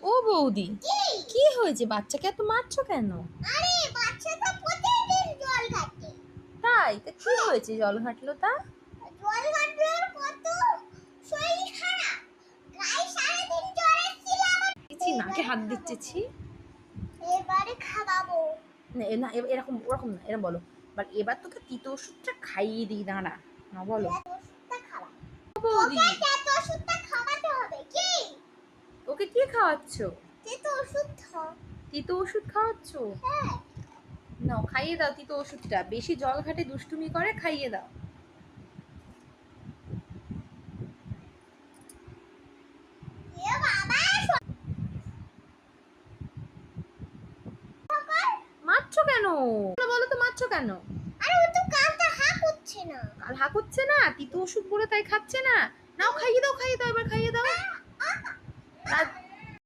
ও বৌদি, কি হয়েছে? বাচ্চাকে এত মারছো কেন? আরে বাচ্চাটা প্রতিদিন জল ঘাটে। তাই তা কি হয়েছে? জল ঘাটলো তা? জল ঘাটলে কত শরীর খারাপ, গায়ে সারাদিন জ্বর ছিল। ছি, নাকে হাত দিচ্ছে, ছি। এবারে খাওয়াবো। না, এরকম ওরকম না, এরকম বলো। বাট এবার তোকে তিতো ওষুধটা খাইয়ে দিই, দাঁড়া। না বলো। ওষুধটা খাওয়া। ও বৌদি, তোকে তেতো ওষুধটা খাওয়াতে হবে কি? ওকে কি খাওয়াচ্ছ? তেতো ওষুধ তিতো ওষুধ খাওয়াচ্ছ? হ্যাঁ। নাও, খাইয়ে দাও তিতো ওষুধটা। বেশি জল ঘাটে দুষ্টুমি করে, খাইয়ে দাও। এ বাবা, মারছো কেন? বলো তো, মারছো কেন? আরে ও তো কালটা হা করছে না। কাল হা করছে না, তিতো ওষুধ বলে তাই খাচ্ছে না। নাও, খাইয়ে দাও, খাইয়ে দাও, এবার খাইয়ে দাও।